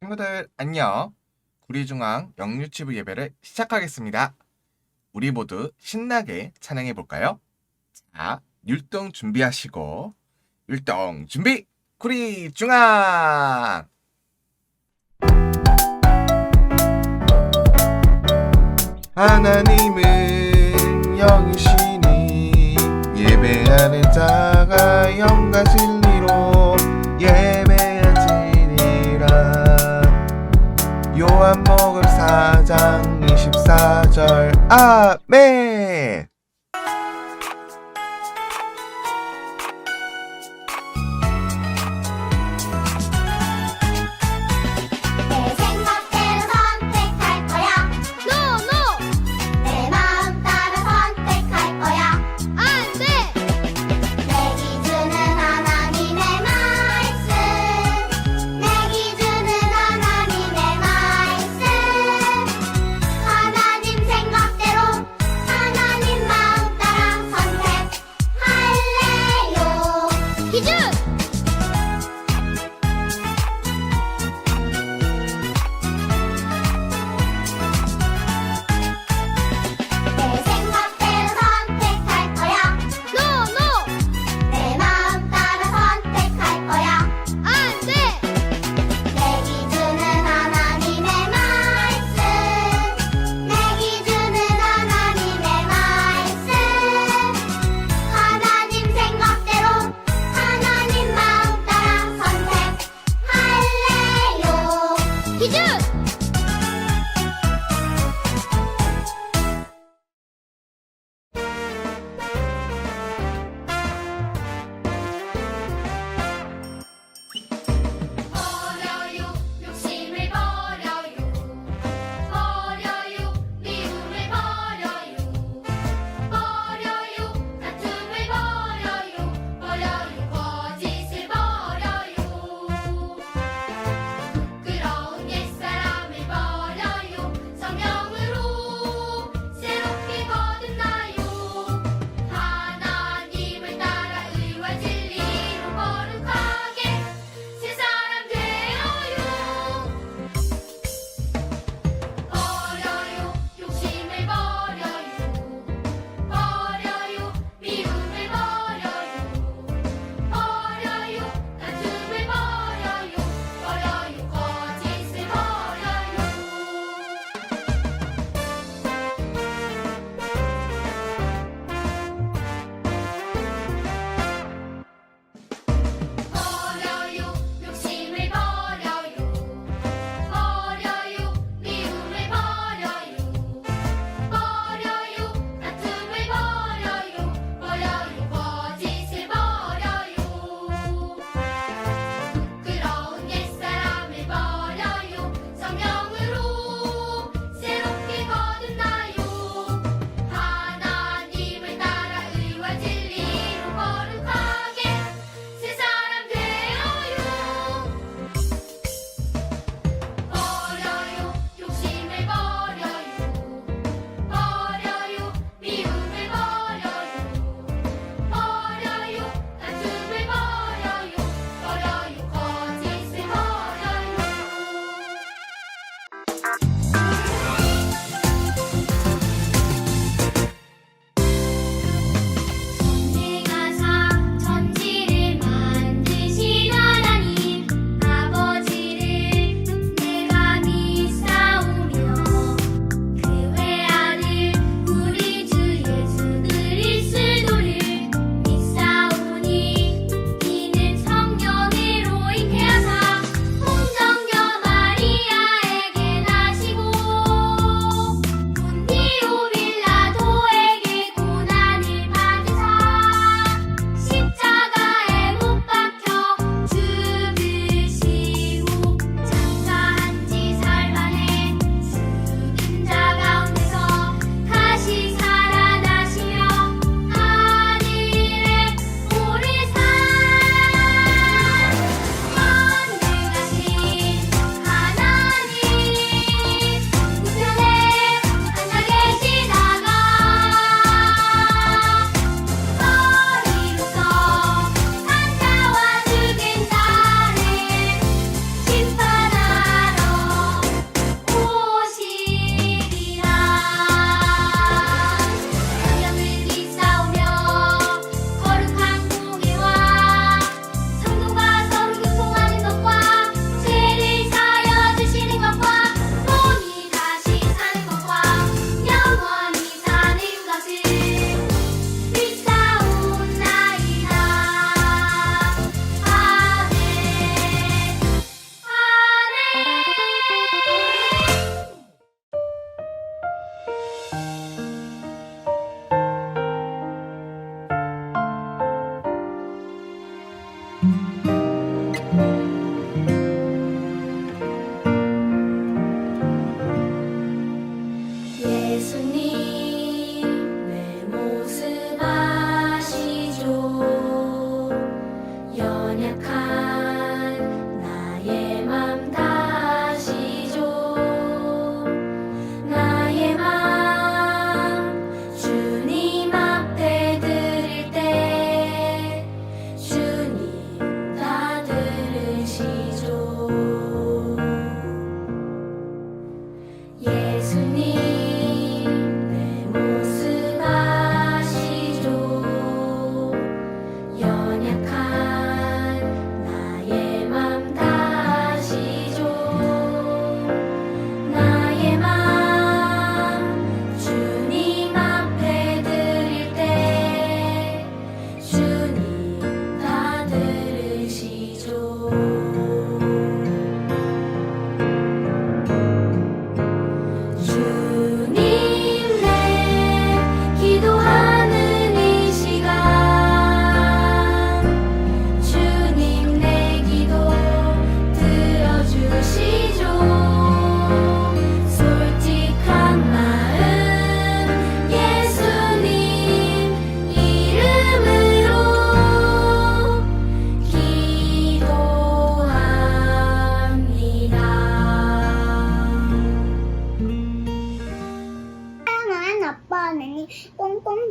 친구들 안녕. 구리중앙 영유치부 예배를 시작하겠습니다. 우리 모두 신나게 찬양해 볼까요? 자, 율동 준비하시고 율동 준비! 구리중앙! 하나님은 영이시니 예배하는 자가 영과 진리로 예배하지니라. 요한복음 4장 24절 아멘. 내 생각대로 선택할 거야. No, no, 내 마음 따라 선택할 거야. 안 돼. 내 기준은 하나님의 말씀. 내 기준은 하나님의 말씀. 하나님 생각대로, 하나님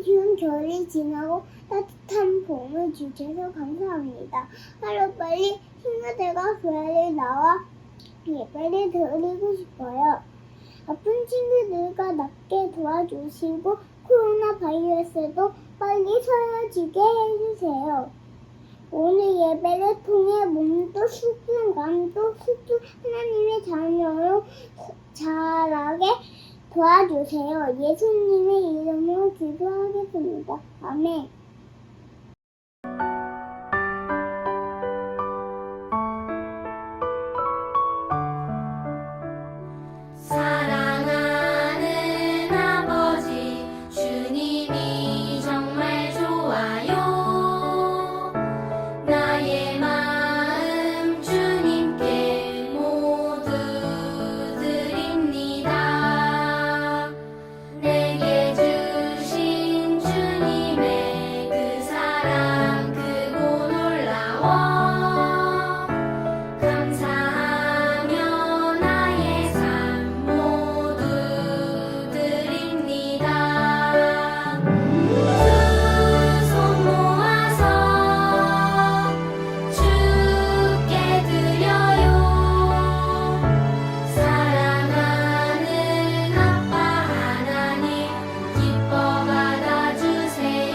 추운 겨울이 지나고 따뜻한 봄을 주셔서 감사합니다. 하루빨리 친구들과 교회에 나와 예배를 드리고 싶어요. 아픈 친구들과 낫게 도와주시고 코로나 바이러스도 빨리 사라지게 해주세요. 오늘 예배를 통해 몸도 슬픈 감도 슬픈 하나님의 자녀로 자라게 도와주세요. 예수님의 이름으로 기도하겠습니다. 아멘. 사랑하는 아버지 주님이 정말 좋아요. 나의 마음 주님께 모두 드립니다. 내게 주신 주님의 그 사랑 크고 놀라워. 감사하며 나의 삶 모두 드립니다. 두 손 모아서 주께 드려요. 사랑하는 아빠 하나님 기뻐 받아주세요.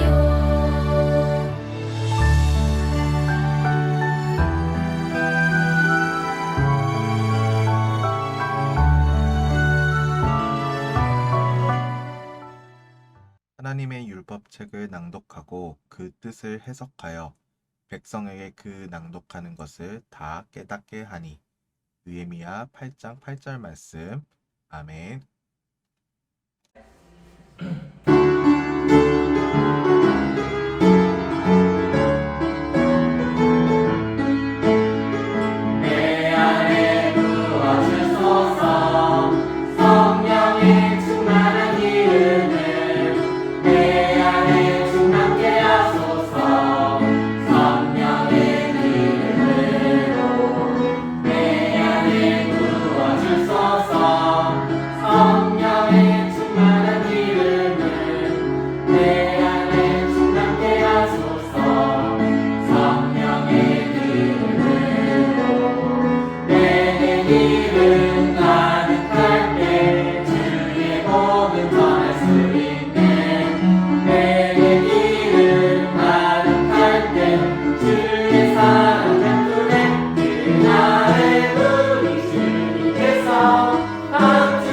하나님의 율법책을 낭독하고 그 뜻을 해석하여 백성에게 그 낭독하는 것을 다 깨닫게 하니. 느헤미야 8장 8절 말씀. 아멘. 내 안에 부어주소서. 성령의 충만한 기름을 내 안에 충만케 하소서. 성령의 기름으로 내 안에 부어주소서. 성령의 충만한 기름을 내 안에 충만케 하소서. 성령의 내 길은 가득할 때 주의 복음 전할 수 있네. 내 길은 가득할 때 주의 사랑 샘플에 그날에 우리 주님께서 함께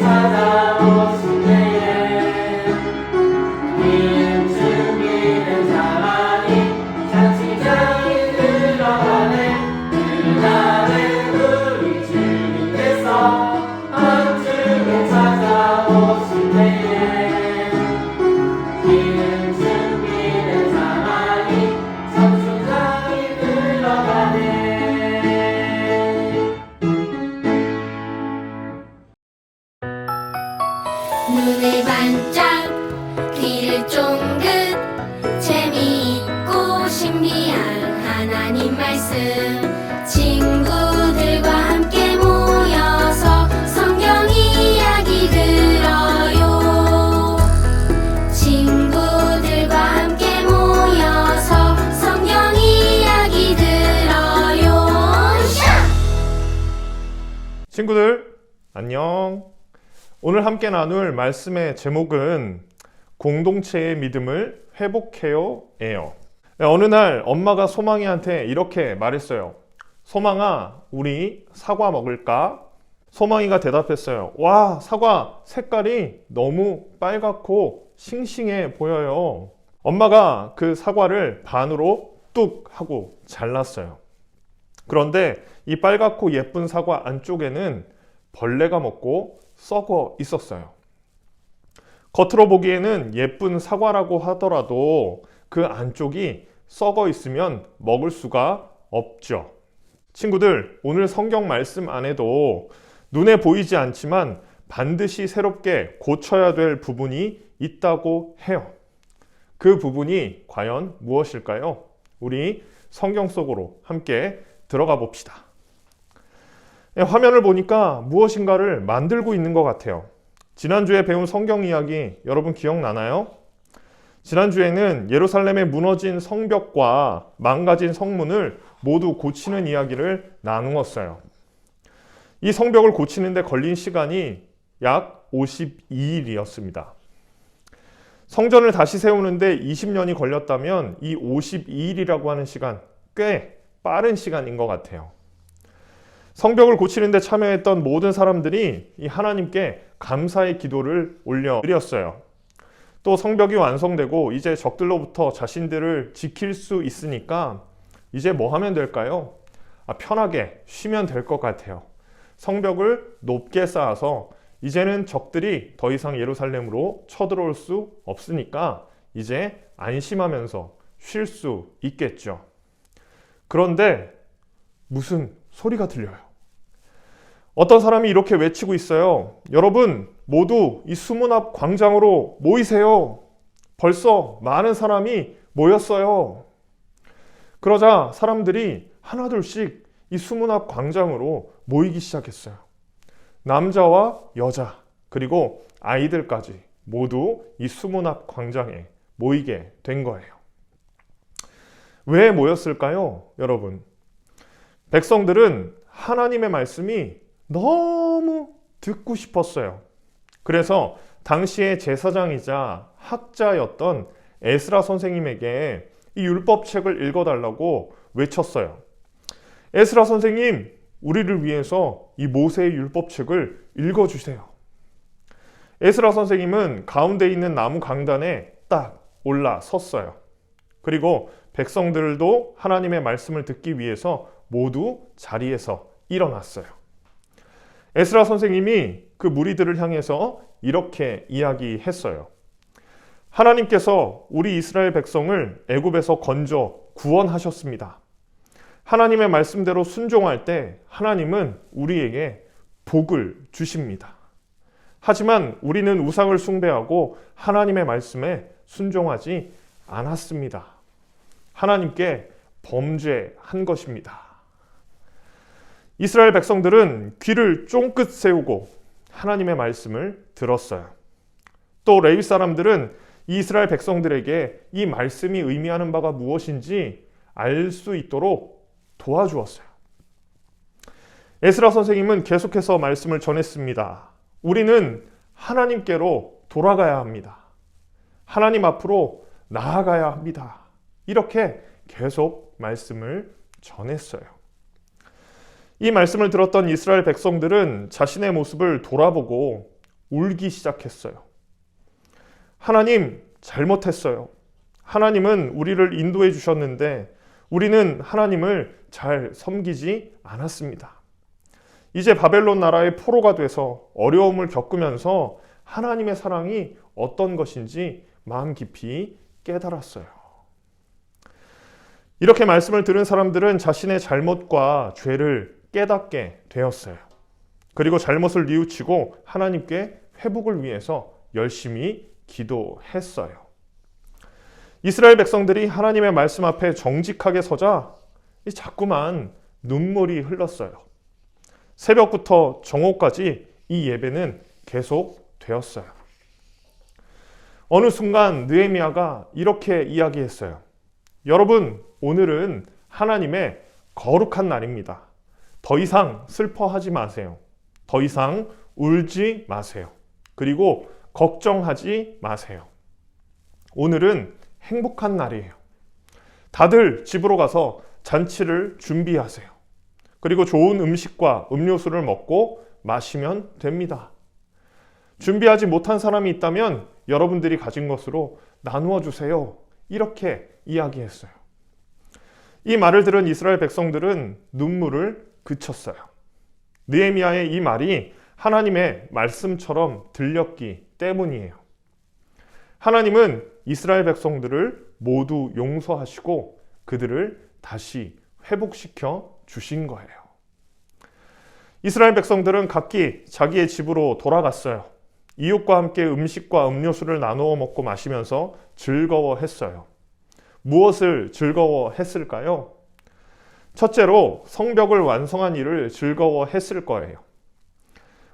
찾아오신 때에 기름 준비된 자만이 잔치장에 들어가네. 그날에 우리 주님께서 함께 찾아오실 때에 기름 준비된 자만이 잔치장에 들어가네. 눈을 반짝 귀를 쫑긋 재미있고 신비한 하나님 말씀 친구들과 함께 모여서 성경 이야기 들어요. 친구들과 함께 모여서 성경 이야기 들어요. 친구들 안녕. 오늘 함께 나눌 말씀의 제목은 공동체의 믿음을 회복해요 예요. 어느 날 엄마가 소망이한테 이렇게 말했어요. 소망아, 우리 사과 먹을까? 소망이가 대답했어요. 와, 사과 색깔이 너무 빨갛고 싱싱해 보여요. 엄마가 그 사과를 반으로 뚝 하고 잘랐어요. 그런데 이 빨갛고 예쁜 사과 안쪽에는 벌레가 먹고 썩어 있었어요. 겉으로 보기에는 예쁜 사과라고 하더라도 그 안쪽이 썩어 있으면 먹을 수가 없죠. 친구들, 오늘 성경 말씀 안에도 눈에 보이지 않지만 반드시 새롭게 고쳐야 될 부분이 있다고 해요. 그 부분이 과연 무엇일까요? 우리 성경 속으로 함께 들어가 봅시다. 화면을 보니까 무엇인가를 만들고 있는 것 같아요. 지난주에 배운 성경 이야기 여러분 기억나나요? 지난주에는 예루살렘의 무너진 성벽과 망가진 성문을 모두 고치는 이야기를 나누었어요. 이 성벽을 고치는데 걸린 시간이 약 52일이었습니다. 성전을 다시 세우는데 20년이 걸렸다면 이 52일이라고 하는 시간, 꽤 빠른 시간인 것 같아요. 성벽을 고치는데 참여했던 모든 사람들이 이 하나님께 감사의 기도를 올려드렸어요. 또 성벽이 완성되고 이제 적들로부터 자신들을 지킬 수 있으니까 이제 뭐 하면 될까요? 편하게 쉬면 될 것 같아요. 성벽을 높게 쌓아서 이제는 적들이 더 이상 예루살렘으로 쳐들어올 수 없으니까 이제 안심하면서 쉴 수 있겠죠. 그런데 무슨 소리가 들려요. 어떤 사람이 이렇게 외치고 있어요. 여러분 모두 이 수문 앞 광장으로 모이세요. 벌써 많은 사람이 모였어요. 그러자 사람들이 하나둘씩 이 수문 앞 광장으로 모이기 시작했어요. 남자와 여자 그리고 아이들까지 모두 이 수문 앞 광장에 모이게 된 거예요. 왜 모였을까요, 여러분? 백성들은 하나님의 말씀이 너무 듣고 싶었어요. 그래서 당시의 제사장이자 학자였던 에스라 선생님에게 이 율법책을 읽어달라고 외쳤어요. 에스라 선생님, 우리를 위해서 이 모세의 율법책을 읽어주세요. 에스라 선생님은 가운데 있는 나무 강단에 딱 올라섰어요. 그리고 백성들도 하나님의 말씀을 듣기 위해서 모두 자리에서 일어났어요. 에스라 선생님이 그 무리들을 향해서 이렇게 이야기했어요. 하나님께서 우리 이스라엘 백성을 애굽에서 건져 구원하셨습니다. 하나님의 말씀대로 순종할 때 하나님은 우리에게 복을 주십니다. 하지만 우리는 우상을 숭배하고 하나님의 말씀에 순종하지 않았습니다. 하나님께 범죄한 것입니다. 이스라엘 백성들은 귀를 쫑긋 세우고 하나님의 말씀을 들었어요. 또 레위 사람들은 이스라엘 백성들에게 이 말씀이 의미하는 바가 무엇인지 알 수 있도록 도와주었어요. 에스라 선생님은 계속해서 말씀을 전했습니다. 우리는 하나님께로 돌아가야 합니다. 하나님 앞으로 나아가야 합니다. 이렇게 계속 말씀을 전했어요. 이 말씀을 들었던 이스라엘 백성들은 자신의 모습을 돌아보고 울기 시작했어요. 하나님, 잘못했어요. 하나님은 우리를 인도해 주셨는데 우리는 하나님을 잘 섬기지 않았습니다. 이제 바벨론 나라의 포로가 돼서 어려움을 겪으면서 하나님의 사랑이 어떤 것인지 마음 깊이 깨달았어요. 이렇게 말씀을 들은 사람들은 자신의 잘못과 죄를 깨닫게 되었어요. 그리고 잘못을 뉘우치고 하나님께 회복을 위해서 열심히 기도했어요. 이스라엘 백성들이 하나님의 말씀 앞에 정직하게 서자 자꾸만 눈물이 흘렀어요. 새벽부터 정오까지 이 예배는 계속 되었어요. 어느 순간 느헤미야가 이렇게 이야기했어요. 여러분, 오늘은 하나님의 거룩한 날입니다. 더 이상 슬퍼하지 마세요. 더 이상 울지 마세요. 그리고 걱정하지 마세요. 오늘은 행복한 날이에요. 다들 집으로 가서 잔치를 준비하세요. 그리고 좋은 음식과 음료수를 먹고 마시면 됩니다. 준비하지 못한 사람이 있다면 여러분들이 가진 것으로 나누어 주세요. 이렇게 이야기했어요. 이 말을 들은 이스라엘 백성들은 눈물을 그쳤어요. 느헤미야의 이 말이 하나님의 말씀처럼 들렸기 때문이에요. 하나님은 이스라엘 백성들을 모두 용서하시고 그들을 다시 회복시켜 주신 거예요. 이스라엘 백성들은 각기 자기의 집으로 돌아갔어요. 이웃과 함께 음식과 음료수를 나누어 먹고 마시면서 즐거워했어요. 무엇을 즐거워했을까요? 첫째로 성벽을 완성한 일을 즐거워했을 거예요.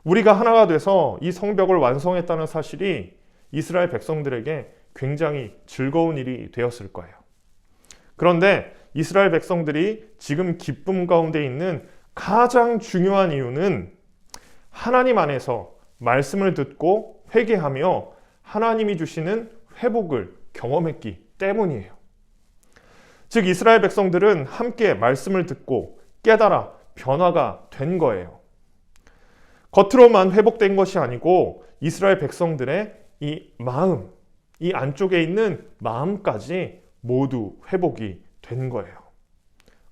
우리가 하나가 돼서 이 성벽을 완성했다는 사실이 이스라엘 백성들에게 굉장히 즐거운 일이 되었을 거예요. 그런데 이스라엘 백성들이 지금 기쁨 가운데 있는 가장 중요한 이유는 하나님 안에서 말씀을 듣고 회개하며 하나님이 주시는 회복을 경험했기 때문이에요. 즉 이스라엘 백성들은 함께 말씀을 듣고 깨달아 변화가 된 거예요. 겉으로만 회복된 것이 아니고 이스라엘 백성들의 이 마음, 이 안쪽에 있는 마음까지 모두 회복이 된 거예요.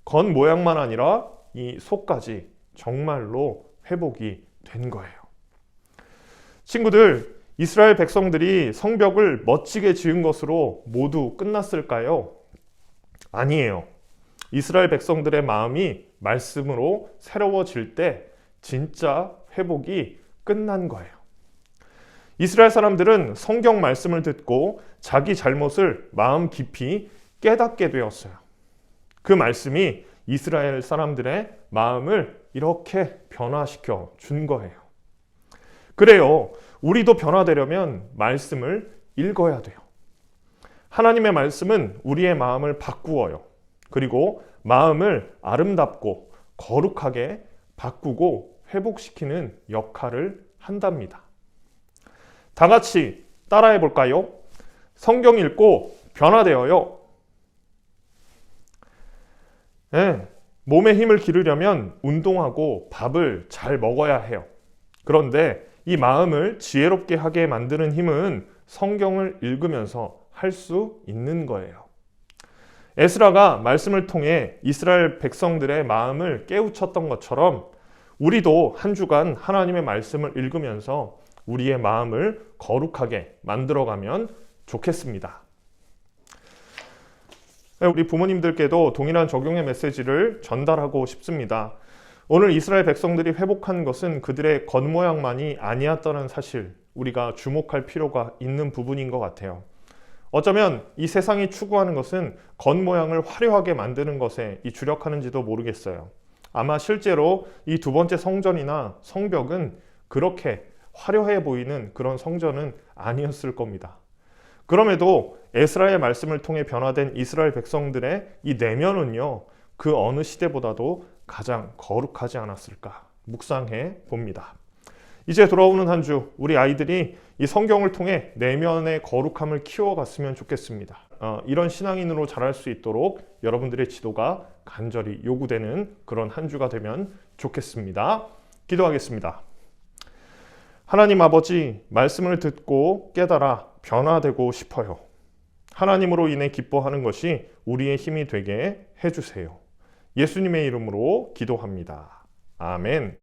겉 모양만 아니라 이 속까지 정말로 회복이 된 거예요. 친구들, 이스라엘 백성들이 성벽을 멋지게 지은 것으로 모두 끝났을까요? 아니에요. 이스라엘 백성들의 마음이 말씀으로 새로워질 때 진짜 회복이 끝난 거예요. 이스라엘 사람들은 성경 말씀을 듣고 자기 잘못을 마음 깊이 깨닫게 되었어요. 그 말씀이 이스라엘 사람들의 마음을 이렇게 변화시켜 준 거예요. 그래요. 우리도 변화되려면 말씀을 읽어야 돼요. 하나님의 말씀은 우리의 마음을 바꾸어요. 그리고 마음을 아름답고 거룩하게 바꾸고 회복시키는 역할을 한답니다. 다 같이 따라해 볼까요? 성경 읽고 변화되어요. 네, 몸에 힘을 기르려면 운동하고 밥을 잘 먹어야 해요. 그런데 이 마음을 지혜롭게 하게 만드는 힘은 성경을 읽으면서 할 수 있는 거예요. 에스라가 말씀을 통해 이스라엘 백성들의 마음을 깨우쳤던 것처럼 우리도 한 주간 하나님의 말씀을 읽으면서 우리의 마음을 거룩하게 만들어가면 좋겠습니다. 우리 부모님들께도 동일한 적용의 메시지를 전달하고 싶습니다. 오늘 이스라엘 백성들이 회복한 것은 그들의 겉모양만이 아니었다는 사실, 우리가 주목할 필요가 있는 부분인 것 같아요. 어쩌면 이 세상이 추구하는 것은 겉모양을 화려하게 만드는 것에 주력하는지도 모르겠어요. 아마 실제로 이 두 번째 성전이나 성벽은 그렇게 화려해 보이는 그런 성전은 아니었을 겁니다. 그럼에도 에스라의 말씀을 통해 변화된 이스라엘 백성들의 이 내면은요, 그 어느 시대보다도 가장 거룩하지 않았을까 묵상해 봅니다. 이제 돌아오는 한 주 우리 아이들이 이 성경을 통해 내면의 거룩함을 키워갔으면 좋겠습니다. 이런 신앙인으로 자랄 수 있도록 여러분들의 지도가 간절히 요구되는 그런 한 주가 되면 좋겠습니다. 기도하겠습니다. 하나님 아버지, 말씀을 듣고 깨달아 변화되고 싶어요. 하나님으로 인해 기뻐하는 것이 우리의 힘이 되게 해주세요. 예수님의 이름으로 기도합니다. 아멘.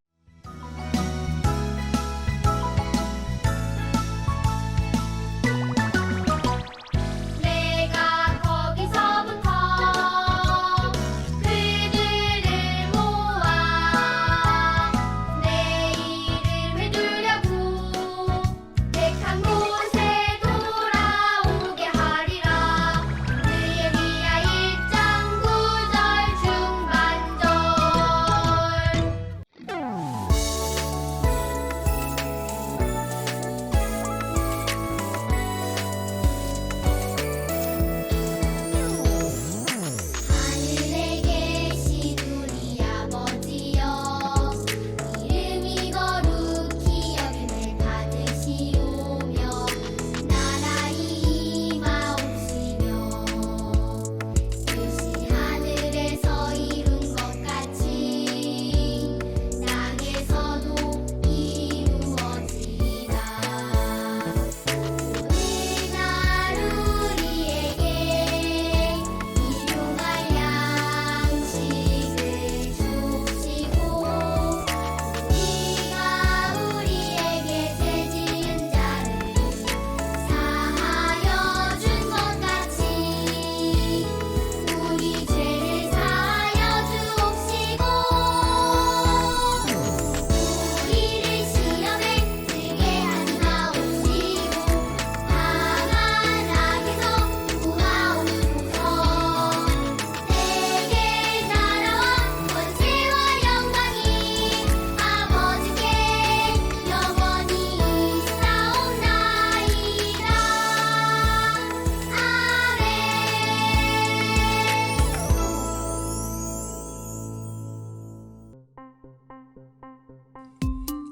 내가 거기서부터 그들을 모아 내 이름을 두려고 택한 곳에 돌아오게 하리라. 느헤미야 1장 9절 중반절.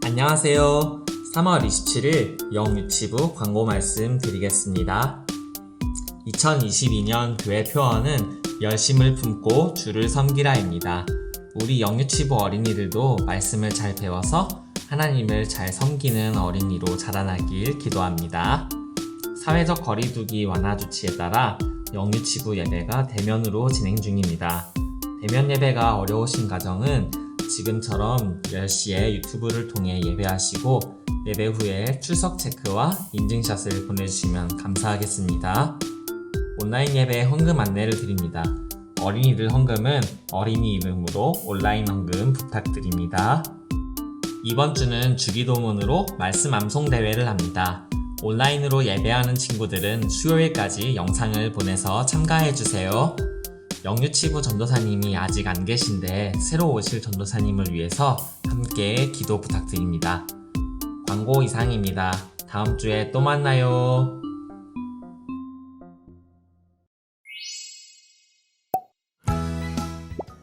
안녕하세요. 3월 27일 영유치부 광고 말씀 드리겠습니다. 2022년 교회 표어는 열심을 품고 주를 섬기라입니다. 우리 영유치부 어린이들도 말씀을 잘 배워서 하나님을 잘 섬기는 어린이로 자라나길 기도합니다. 사회적 거리두기 완화 조치에 따라 영유치부 예배가 대면으로 진행 중입니다. 대면 예배가 어려우신 가정은 지금처럼 10시에 유튜브를 통해 예배하시고 예배 후에 출석 체크와 인증샷을 보내주시면 감사하겠습니다. 온라인 예배 헌금 안내를 드립니다. 어린이들 헌금은 어린이 이름으로 온라인 헌금 부탁드립니다. 이번 주는 주기도문으로 말씀 암송 대회를 합니다. 온라인으로 예배하는 친구들은 수요일까지 영상을 보내서 참가해주세요. 영유치부 전도사님이 아직 안 계신데 새로 오실 전도사님을 위해서 함께 기도 부탁드립니다. 광고 이상입니다. 다음 주에 또 만나요.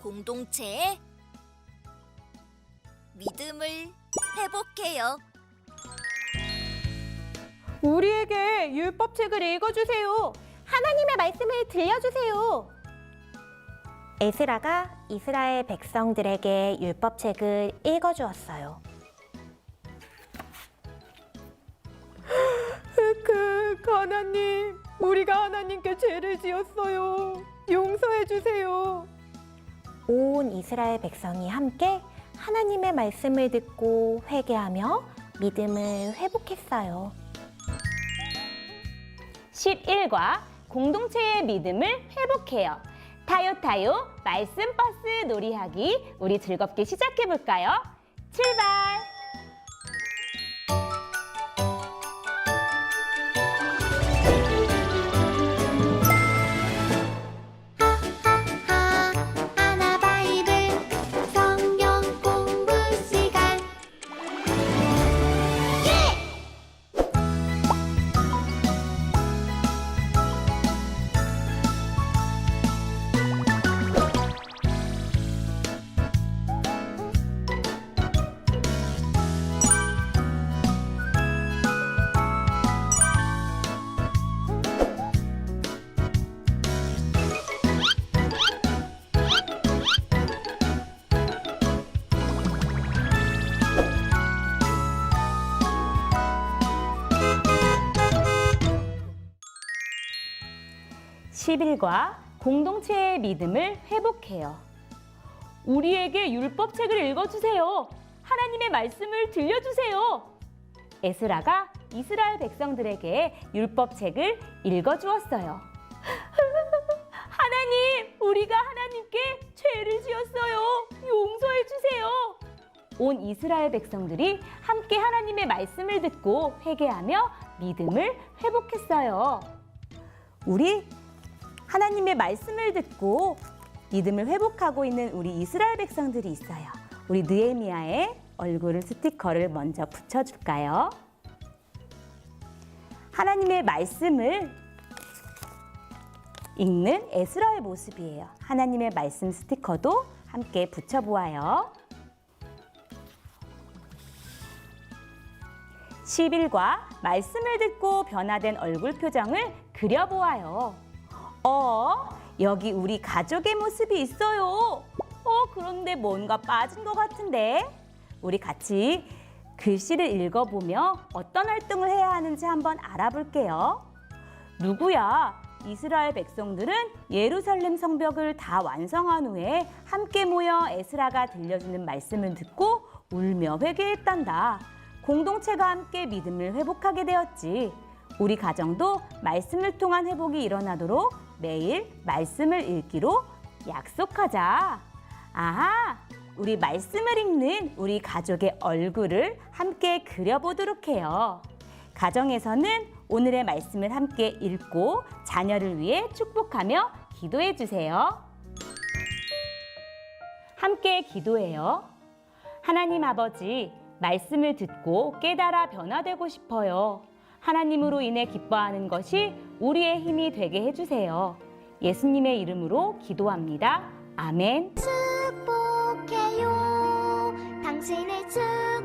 공동체의 믿음을 회복해요. 우리에게 율법책을 읽어주세요. 하나님의 말씀을 들려주세요. 에스라가 이스라엘 백성들에게 율법책을 읽어주었어요. 하나님, 우리가 하나님께 죄를 지었어요. 용서해주세요. 온 이스라엘 백성이 함께 하나님의 말씀을 듣고 회개하며 믿음을 회복했어요. 11과 공동체의 믿음을 회복해요. 타요타요 말씀 버스 놀이하기, 우리 즐겁게 시작해볼까요? 출발! 하나 바이블 성경 공부 시간. 11과 공동체의 믿음을 회복해요. 우리에게 율법책을 읽어주세요. 하나님의 말씀을 들려주세요. 에스라가 이스라엘 백성들에게 율법책을 읽어주었어요. 하나님, 우리가 하나님께 죄를 지었어요. 용서해주세요. 온 이스라엘 백성들이 함께 하나님의 말씀을 듣고 회개하며 믿음을 회복했어요. 우리 하나님의 말씀을 듣고 믿음을 회복하고 있는 우리 이스라엘 백성들이 있어요. 우리 느헤미야의 얼굴 스티커를 먼저 붙여줄까요? 하나님의 말씀을 읽는 에스라의 모습이에요. 하나님의 말씀 스티커도 함께 붙여보아요. 11과 말씀을 듣고 변화된 얼굴 표정을 그려보아요. 여기 우리 가족의 모습이 있어요. 그런데 뭔가 빠진 것 같은데? 우리 같이 글씨를 읽어보며 어떤 활동을 해야 하는지 한번 알아볼게요. 누구야? 이스라엘 백성들은 예루살렘 성벽을 다 완성한 후에 함께 모여 에스라가 들려주는 말씀을 듣고 울며 회개했단다. 공동체가 함께 믿음을 회복하게 되었지. 우리 가정도 말씀을 통한 회복이 일어나도록 매일 말씀을 읽기로 약속하자. 우리 말씀을 읽는 우리 가족의 얼굴을 함께 그려보도록 해요. 가정에서는 오늘의 말씀을 함께 읽고 자녀를 위해 축복하며 기도해 주세요. 함께 기도해요. 하나님 아버지, 말씀을 듣고 깨달아 변화되고 싶어요. 하나님으로 인해 기뻐하는 것이 우리의 힘이 되게 해주세요. 예수님의 이름으로 기도합니다. 아멘. 축복해요. 당신을 축복해요.